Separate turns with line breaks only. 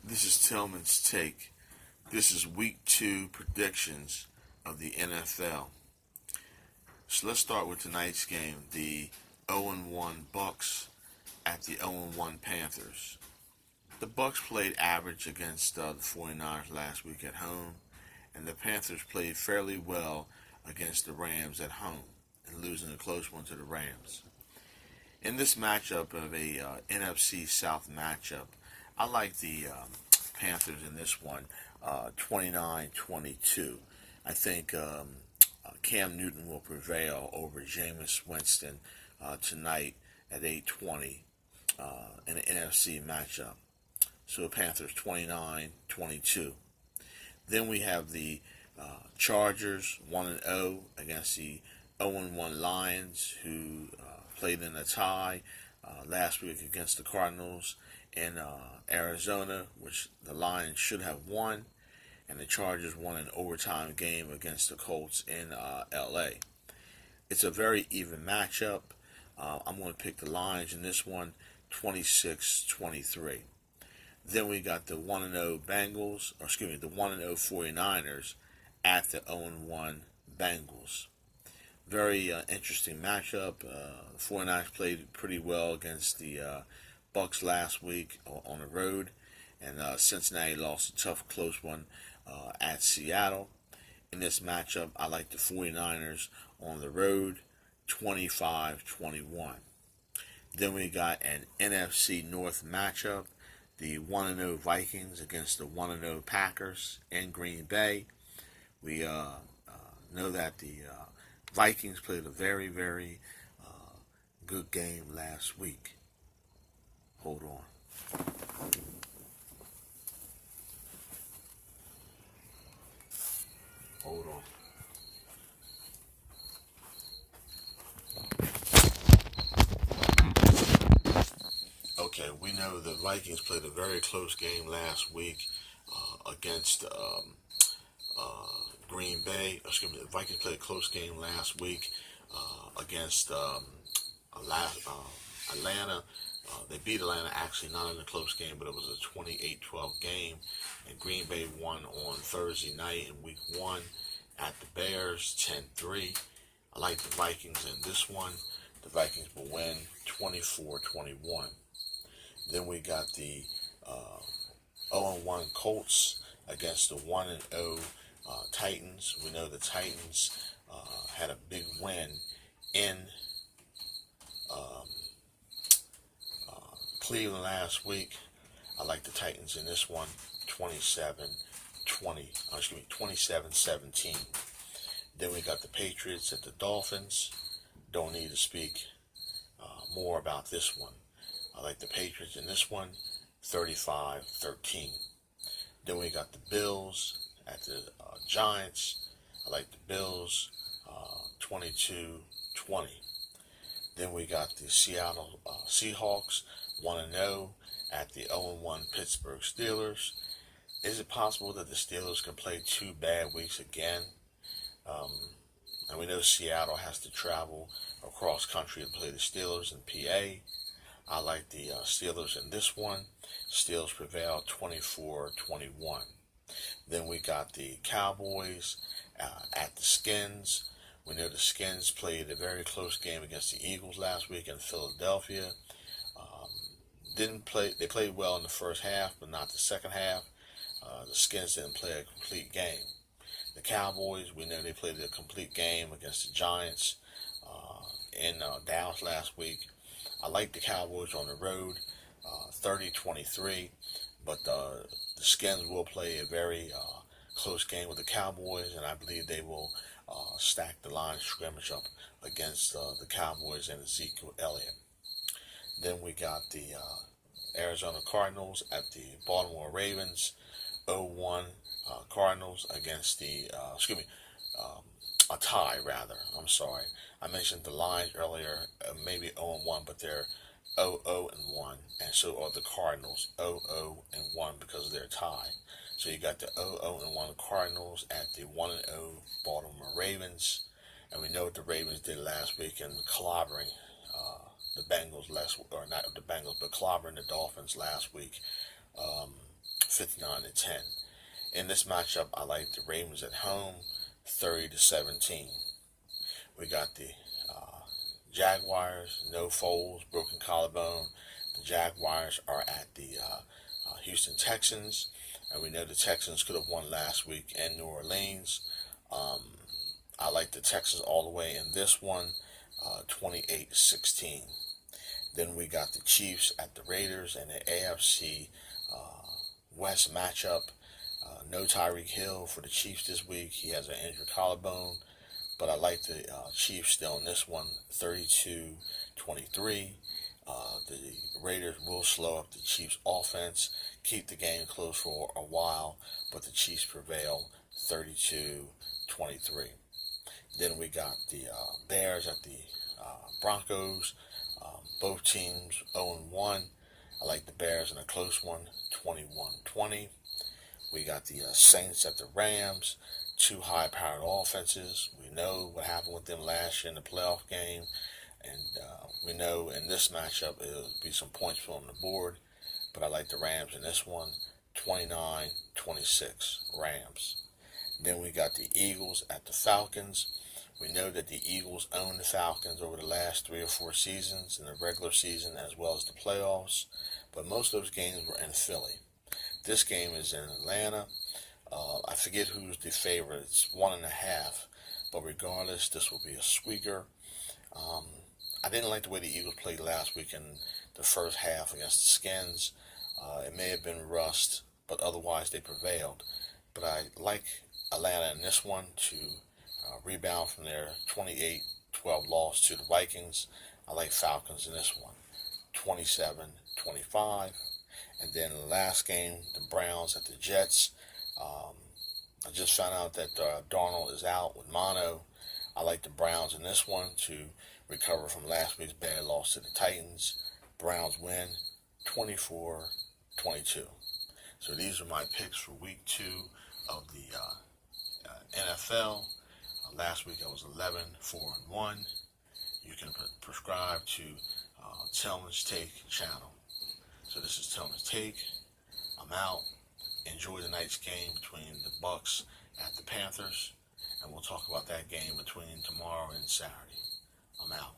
This is Tillman's take. This is week 2 predictions of the NFL. So let's start with tonight's game. The 0-1 Bucks at the 0-1 Panthers. The Bucks played average against the 49ers last week at home, and the Panthers played fairly well against the Rams at home and losing a close one to the Rams. In this matchup of a NFC South matchup, I like the Panthers in this one, 29-22. I think Cam Newton will prevail over Jameis Winston tonight at 8:20 in an NFC matchup. So Panthers 29-22. Then we have the Chargers 1-0 against the 0-1 Lions, who played in a tie last week against the Cardinals in Arizona, which the Lions should have won, and the Chargers won an overtime game against the Colts in LA. It's a very even matchup. I'm going to pick the Lions in this one, 26-23. Then we got the 1-0 Bengals, the 1-0 49ers at the 0-1 Bengals. Very interesting matchup. The 49ers played pretty well against the Bucks last week on the road, and Cincinnati lost a tough, close one at Seattle. In this matchup, I like the 49ers on the road, 25-21. Then we got an NFC North matchup, the 1-0 Vikings against the 1-0 Packers in Green Bay. We know that the Vikings played a very, very good game last week. Hold on. Hold on. Okay, we know the Vikings played a very close game last week against Green Bay. The Vikings played a close game last week against Atlanta. They beat Atlanta, actually not in a close game, but it was a 28-12 game. And Green Bay won on Thursday night in week 1 at the Bears, 10-3. I like the Vikings in this one. The Vikings will win 24-21. Then we got the 0-1 Colts against the 1-0 Titans. We know the Titans had a big win in Cleveland last week. I like the Titans in this one, 27-17. Then we got the Patriots at the Dolphins. Don't need to speak more about this one. I like the Patriots in this one, 35-13. Then we got the Bills at the Giants. I like the Bills, 22-20. Then we got the Seattle Seahawks, 1-0 at the 0-1 Pittsburgh Steelers. Is it possible that the Steelers can play 2 bad weeks again? And we know Seattle has to travel across country to play the Steelers in PA. I like the Steelers in this one. Steelers prevail 24-21. Then we got the Cowboys at the Skins. We know the Skins played a very close game against the Eagles last week in Philadelphia. They played well in the first half, but not the second half. The Skins didn't play a complete game. The Cowboys, we know they played a complete game against the Giants in Dallas last week. I like the Cowboys on the road, 30-23, but the Skins will play a very close game with the Cowboys, and I believe they will stack the line of scrimmage up against the Cowboys and Ezekiel Elliott. Then we got the Arizona Cardinals at the Baltimore Ravens, 0-1 Cardinals against the, a tie rather. I'm sorry. I mentioned the Lions earlier, maybe 0-1, but they're 0-0-1, and so are the Cardinals, 0-0-1 because of their tie. So you got the 0-0-1 Cardinals at the 1-0 Baltimore Ravens, and we know what the Ravens did last week in clobbering the Bengals but clobbering the Dolphins last week, 59-10. In this matchup, I like the Ravens at home, 30-17. We got the Jaguars, no Foles, broken collarbone. The Jaguars are at the Houston Texans, and we know the Texans could have won last week in New Orleans. I like the Texans all the way in this one, 28-16. Then we got the Chiefs at the Raiders in the AFC West matchup. No Tyreek Hill for the Chiefs this week. He has an injured collarbone. But I like the Chiefs still in this one, 32-23. The Raiders will slow up the Chiefs' offense, keep the game close for a while, but the Chiefs prevail, 32-23. Then we got the Bears at the Broncos. Both teams 0-1. I like the Bears in a close one, 21-20. We got the Saints at the Rams. Two high-powered offenses. We know what happened with them last year in the playoff game, and we know in this matchup it'll be some points put on the board, but I like the Rams in this one, 29-26, Rams. Then we got the Eagles at the Falcons. We know that the Eagles own the Falcons over the last 3 or 4 seasons, in the regular season as well as the playoffs, but most of those games were in Philly. This game is in Atlanta. I forget who's the favorite. It's 1.5. But regardless, this will be a squeaker. I didn't like the way the Eagles played last week in the first half against the Skins. It may have been rust, but otherwise they prevailed. But I like Atlanta in this one to rebound from their 28-12 loss to the Vikings. I like Falcons in this one, 27-25. And then the last game, the Browns at the Jets. I just found out that Darnold is out with mono. I like the Browns in this one to recover from last week's bad loss to the Titans. Browns win 24-22. So these are my picks for week 2 of the NFL. Last week I was 11-4-1. You can prescribe to Tillman's Take channel. So this is Tillman's Take. I'm out. Enjoy the night's game between the Bucks at the Panthers, and we'll talk about that game between tomorrow and Saturday. I'm out.